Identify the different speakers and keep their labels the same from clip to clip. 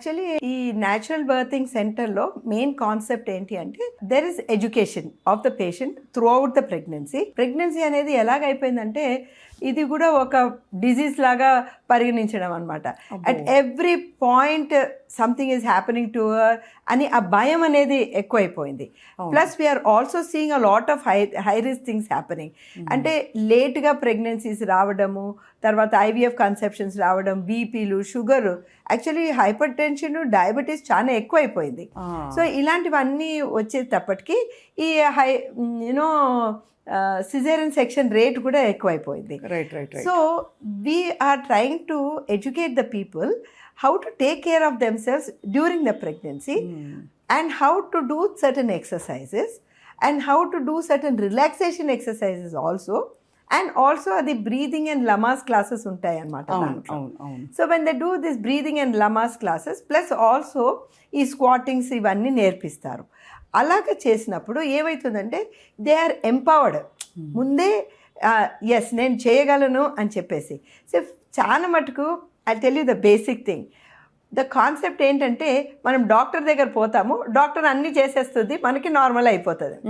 Speaker 1: Actually ఈ natural birthing సెంటర్లో main concept ఏంటి అంటే there is education of the patient throughout the pregnancy అనేది ఎలాగైపోయిందంటే ఇది కూడా ఒక డిజీజ్ లాగా పరిగణించడం అనమాట. At every point something is happening to her అని ఆ భయం అనేది ఎక్కువైపోయింది. Plus we're also seeing a lot of high risk things happening. అంటే లేట్గా ప్రెగ్నెన్సీస్ రావడము, తర్వాత ఐవీఎఫ్ కన్సెప్షన్స్ రావడం, బీపీలు, sugar, actually hypertension, diabetes చాలా ఎక్కువైపోయింది. సో ఇలాంటివన్నీ వచ్చేటప్పటికి ఈ సిజేరియన్ సెక్షన్ రేట్ కూడా ఎక్కువైపోయింది. So we're trying to educate the people how to take care of themselves during the pregnancy and how to do certain exercises and how to do certain relaxation exercises also. And also అది breathing and Lamaze classes ఉంటాయి అన్నమాట. So when they do this breathing and Lamaze classes plus also ఈ squattings ఇవన్నీ నేర్పిస్తారు. అలాగ చేసినప్పుడు ఏమవుతుందంటే they are empowered. ముందే ఎస్ నేను చేయగలను అని చెప్పేసి. సో చాలా మటుకు I tell you the basic thing. The concept ఏంటంటే మనం డాక్టర్ దగ్గర పోతాము, డాక్టర్ అన్నీ చేసేస్తుంది, మనకి నార్మల్ అయిపోతుంది.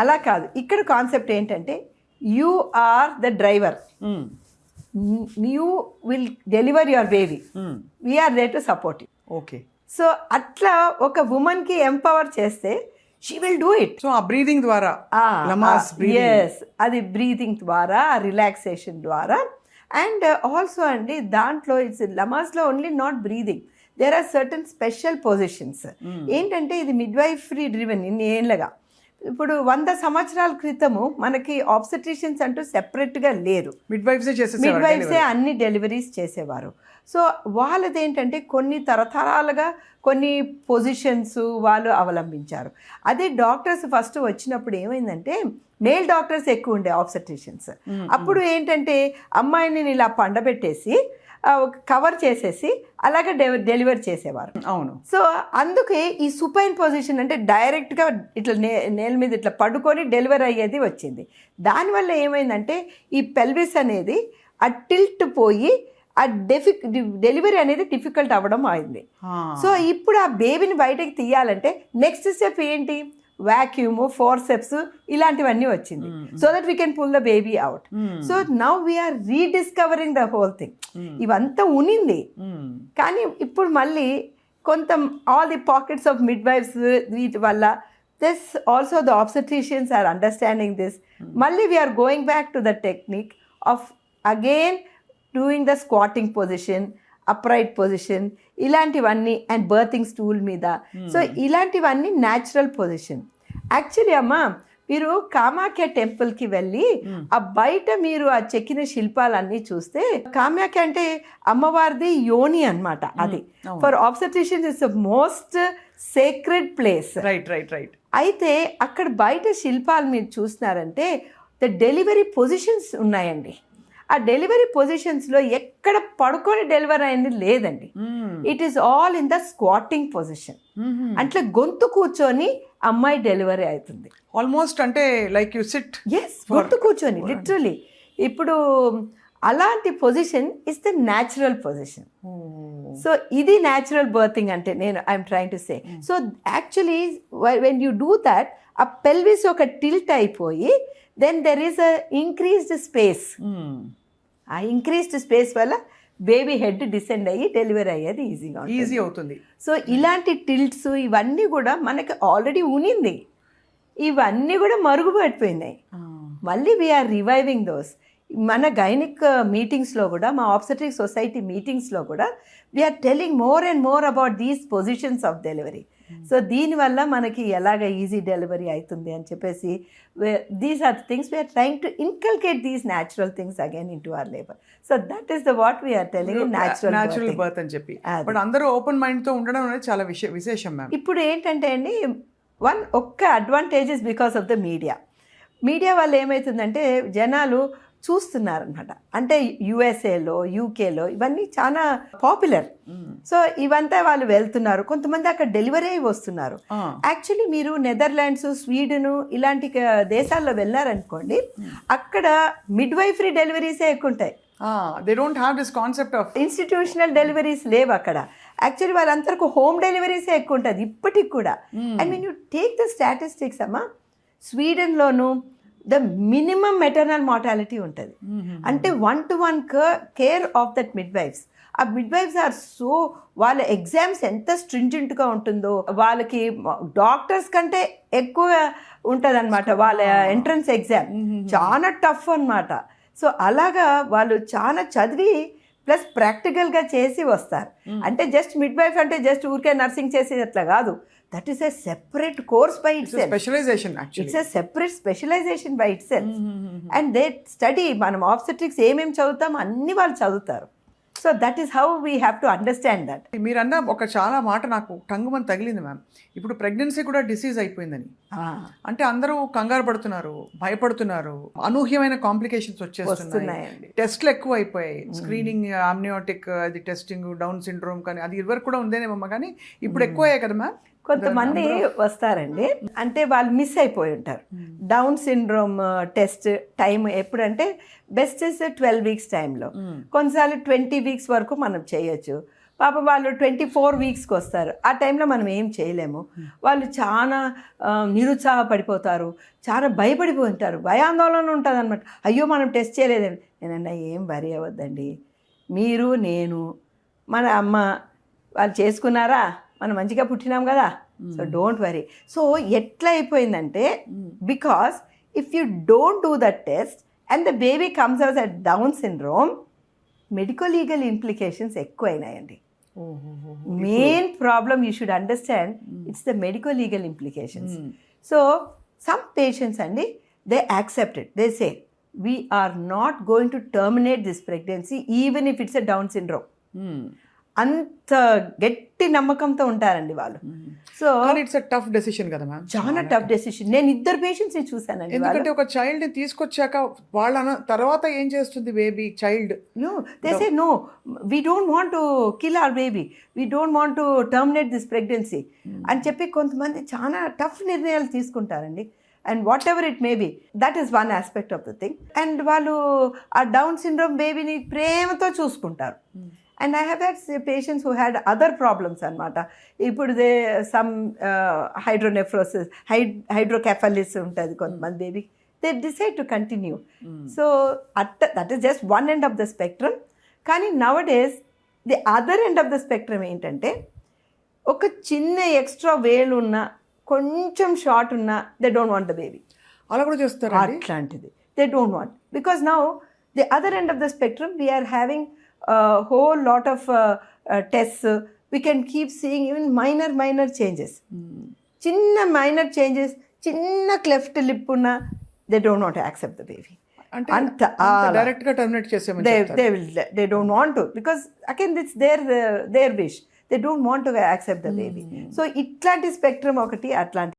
Speaker 1: అలా కాదు. ఇక్కడ కాన్సెప్ట్ ఏంటంటే you are the driver, you will deliver your baby, we're there to support you.
Speaker 2: Okay.
Speaker 1: So అట్లా ఒక ఉమెన్కి ఎంపవర్ చేస్తే she will do it.
Speaker 2: So ఆ బ్రీదింగ్ ద్వారా,
Speaker 1: ఎస్, అది బ్రీదింగ్ ద్వారా, రిలాక్సేషన్ ద్వారా. అండ్ ఆల్సో అండి దాంట్లో ఇట్స్ లమాస్లో only not breathing, there are certain special positions. ఏంటంటే ఇది మిడ్వైఫరీ డ్రివెన్. ఇన్ని ఏళ్ళగా ఇప్పుడు 100 సంవత్సరాల క్రితము మనకి ఆబ్స్టెట్రిషియన్స్ అంటూ సెపరేట్గా లేరు. మిడ్వైఫ్సే అన్ని డెలివరీస్ చేసేవారు. సో వాళ్ళది ఏంటంటే కొన్ని తరతరాలుగా కొన్ని పొజిషన్స్ వాళ్ళు అవలంబించారు. అదే డాక్టర్స్ ఫస్ట్ వచ్చినప్పుడు ఏమైందంటే మేల్ డాక్టర్స్ ఎక్కువ ఉండే ఆబ్స్టెట్రిషియన్స్. అప్పుడు ఏంటంటే అమ్మాయిని ఇలా పండబెట్టేసి కవర్ చేసేసి అలాగే డెలివర్ చేసేవారు.
Speaker 2: అవును.
Speaker 1: సో అందుకే ఈ సుపైన్ పొజిషన్ అంటే డైరెక్ట్గా ఇట్లా నేల మీద ఇట్లా పడుకొని డెలివరీ అయ్యేది వచ్చింది. దానివల్ల ఏమైందంటే ఈ పెల్విస్ అనేది ఆ టిల్ట్ పోయి ఆ డెలివరీ అనేది డిఫికల్ట్ అవ్వడం అయింది. సో ఇప్పుడు ఆ బేబీని బయటకు తీయాలంటే నెక్స్ట్ స్టెప్ ఏంటి? వాక్యూమ్, ఫోర్సెప్స్ ఇలాంటివన్నీ వచ్చింది. So that we can pull the baby out. So now we're rediscovering the whole thing. ఇవంతా ఉనింది కానీ ఇప్పుడు మళ్ళీ కొంత all the pockets of midwives వీటి వల్ల this also the obstetricians are understanding this. మళ్ళీ we're going back to the technique of again doing the squatting position, upright position, ఇలాంటివన్నీ అండ్ బర్తింగ్ స్టూల్ మీద. సో ఇలాంటివన్నీ natural position. Actually అమ్మ మీరు కామాఖ్య టెంపుల్కి వెళ్ళి ఆ బయట మీరు ఆ చెక్కిన శిల్పాలన్నీ చూస్తే కామాఖ్య అంటే అమ్మవారిది యోని అన్నమాట. అది for obstetricians it's the most sacred place.
Speaker 2: Right.
Speaker 1: అయితే అక్కడ బయట శిల్పాలు మీరు చూస్తున్నారంటే ద డెలివరీ పొజిషన్స్ ఉన్నాయండి. ఆ డెలివరీ పొజిషన్స్లో ఎక్కడ పడుకొని డెలివరీ అయింది లేదండి. It is all in the squatting position. అంటే గొంతు కూర్చొని అమ్మాయి డెలివరీ అవుతుంది.
Speaker 2: ఆల్మోస్ట్ అంటే లైక్ యు సిట్.
Speaker 1: ఎస్, గొంతు కూర్చొని లిటరలీ. ఇప్పుడు అలాంటి position is the natural position. So ఇది న్యాచురల్ బర్తింగ్ అంటే నేను I'm trying to say. So actually when you do that ఆ పెల్విస్ ఒక టిల్ట్ అయిపోయి then there is a increased space. ఆ ఇంక్రీజ్డ్ స్పేస్ వల్ల బేబీ హెడ్ డిసెండ్ అయ్యి delivery అయ్యేది ఈజీ అవుతుంది. సో ఇలాంటి టిల్ట్స్ ఇవన్నీ కూడా మనకి ఆల్రెడీ ఉనింది, ఇవన్నీ కూడా మరుగుపడిపోయినాయి. మళ్ళీ వీఆర్ రివైవింగ్ దోస్. మన గైనిక్ మీటింగ్స్లో కూడా, మా ఆబ్స్టెట్రిక్ సొసైటీ మీటింగ్స్లో కూడా we're telling more and more about these positions of delivery. So దీనివల్ల మనకి ఎలాగ ఈజీ డెలివరీ అవుతుంది అని చెప్పేసి these are things we're trying to inculcate these natural things again into our labour. So that is the what we're telling
Speaker 2: natural birth అని చెప్పి. But అందరూ open మైండ్తో ఉండడం అనేది చాలా విశేషం మ్యామ్.
Speaker 1: ఇప్పుడు ఏంటంటే అండి ఒక్క advantages because of the media వల్ల ఏమవుతుందంటే జనాలు చూస్తున్నారనమాట. అంటే యుఎస్ఏలో, యూకేలో ఇవన్నీ చాలా పాపులర్. సో ఇవంతా వాళ్ళు వెళ్తున్నారు, కొంతమంది అక్కడ డెలివరీ అయి వస్తున్నారు. యాక్చువల్లీ మీరు నెదర్లాండ్స్, స్వీడన్ ఇలాంటి దేశాల్లో వెళ్ళారనుకోండి, అక్కడ మిడ్వైఫరీ డెలివరీసే ఎక్కువ ఉంటాయి.
Speaker 2: They don't have this concept of
Speaker 1: institutional deliveries లేవు అక్కడ. యాక్చువల్లీ వాళ్ళందరికీ హోమ్ డెలివరీసే ఎక్కువ ఉంటుంది ఇప్పటికి కూడా. And when you take the statistics అమ్మా, స్వీడన్లోను ద మినిమం మెటర్నల్ మార్టాలిటీ ఉంటుంది. అంటే 1-to-1 care of that midwives. ఆ మిడ్ వైఫ్స్ ఆర్ సో, వాళ్ళ ఎగ్జామ్స్ ఎంత స్ట్రింజెంట్గా ఉంటుందో, వాళ్ళకి డాక్టర్స్ కంటే ఎక్కువ ఉంటుంది అనమాట వాళ్ళ ఎంట్రన్స్ ఎగ్జామ్. చాలా టఫ్ అనమాట. సో అలాగా వాళ్ళు చాలా చదివి ప్లస్ ప్రాక్టికల్గా చేసి వస్తారు. అంటే జస్ట్ మిడ్ వైఫ్ అంటే జస్ట్ ఊరికే నర్సింగ్ చేసేది అట్లా కాదు. That is a separate course by itself.
Speaker 2: Specialisation
Speaker 1: it's a separate specialisation by itself. And they study. మనం ఆబ్స్టెట్రిక్స్ ఏమేమి చదువుతాం అన్ని వాళ్ళు చదువుతారు. So that is how we have to understand that.
Speaker 2: మీరన్న ఒక చాలా మాట నాకు టంగుమని తగిలింది మ్యామ్. ఇప్పుడు ప్రెగ్నెన్సీ కూడా డిసీజ్ అయిపోయిందని, అంటే అందరూ కంగారు పడుతున్నారు, భయపడుతున్నారు, అనూహ్యమైన కాంప్లికేషన్స్ వచ్చేస్తున్నాయి, టెస్ట్లు ఎక్కువ అయిపోయాయి, స్క్రీనింగ్, ఆమ్నియోటిక్ అది టెస్టింగ్, డౌన్ సిండ్రోమ్ కానీ అది ఇదివరకు కూడా ఉందేనేమో కానీ ఇప్పుడు ఎక్కువ అయ్యాయి కదా మ్యామ్.
Speaker 1: కొంతమంది వస్తారండి, అంటే వాళ్ళు మిస్ అయిపోయి ఉంటారు. డౌన్ సిండ్రోమ్ టెస్ట్ టైం ఎప్పుడంటే బెస్ట్ ఇస్ 12 weeks టైంలో, కొన్నిసార్లు 20 weeks వరకు మనం చేయొచ్చు. పాప వాళ్ళు 24 weeksకి వస్తారు. ఆ టైంలో మనం ఏం చేయలేము. వాళ్ళు చాలా నిరుత్సాహపడిపోతారు, చాలా భయపడిపోయి ఉంటారు, భయాందోళన ఉంటుంది అనమాట. అయ్యో మనం టెస్ట్ చేయలేదేమి. నేనన్నా ఏం వరి అవ్వద్దండి, మీరు నేను మన అమ్మ వాళ్ళు చేసుకున్నారా, మనం మంచిగా పుట్టినాం కదా, సో డోంట్ వరీ. సో ఎట్లా అయిపోయిందంటే, because if you don't do that test and the baby comes out at Down syndrome, medical legal implications ఎక్కువైనాయండి. Main problem you should understand, it's the medical legal implications. So some patients అండి, they accepted, they say we are not going to terminate this pregnancy even if it's a Down syndrome. అంత గట్టి నమ్మకంతో ఉంటారండి వాళ్ళు. So
Speaker 2: it's a tough decision కదా ma'am,
Speaker 1: చాలా tough decision. నేను 2 పేషెంట్స్ని చూసానండి.
Speaker 2: ఎందుకంటే ఒక చైల్డ్ని తీసుకొచ్చాక వాళ్ళ తర్వాత ఏం చేస్తుంది baby child?
Speaker 1: No, they say no, we don't want to kill our baby, we don't want to terminate this pregnancy అని చెప్పి కొంతమంది చాలా టఫ్ నిర్ణయాలు తీసుకుంటారండి. And whatever it may be, that is one aspect of the thing. And వాళ్ళు ఆ Down syndrome బేబీని ప్రేమతో చూసుకుంటారు. And I have had patients who had other problems అనమాట. ఇప్పుడు సమ్ హైడ్రోనెఫ్రోసిస్, హైడ్రోకెఫలిస్ ఉంటుంది కొంతమంది baby, they decide to continue. So that is just one end of the spectrum. కానీ nowadays the other end of the spectrum ఏంటంటే, ఒక చిన్న extra వేలు ఉన్న, కొంచెం షార్ట్ ఉన్నా, they don't want the baby.
Speaker 2: అలా కూడా చేస్తారు
Speaker 1: అట్లాంటిది they don't want. Because now the other end of the spectrum we're having whole lot of tests. We can keep seeing even minor changes. Chinna minor changes, chinna cleft lip unna, they don't want to accept the baby.
Speaker 2: Anta direct ga terminate chesemani cheptaru.
Speaker 1: They don't want to, because again it's their wish. They don't want to accept the baby. So itlanti spectrum okati atlanti.